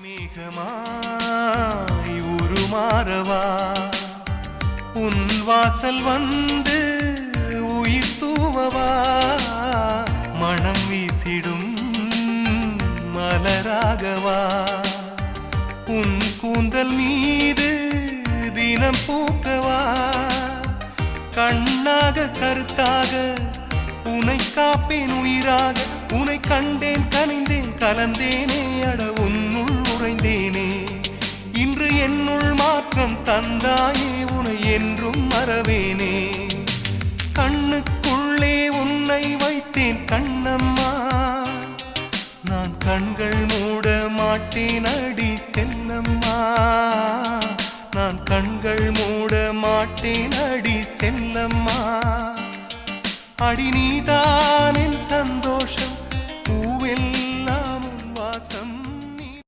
மேகமாய் உருமாறவா உன் வாசல் வந்து உயிர் தூவவா மனம் வீசிடும் மலராகவா உன் கூந்தல் மீது தினம் பூக்கவா கண்ணாக கருத்தாக உனை காப்பேன் உயிராக உனை கண்டேன் கனிந்தேன் கலந்தேனே அட உன்னுள் உறைந்தேனே இன்று என்னுள் மாற்றம் தந்தாயே உனை என்றும் மறவேனே கண்ணுக்குள்ளே உன்னை வைத்தேன் கண்ணம்மா நான் கண்கள் மூட மாட்டேன் அடி செல்லம்மா நான் கண்கள் மூட மாட்டேன் அடி செல்லம்மா அடி நீதான் என் சந்தோஷம்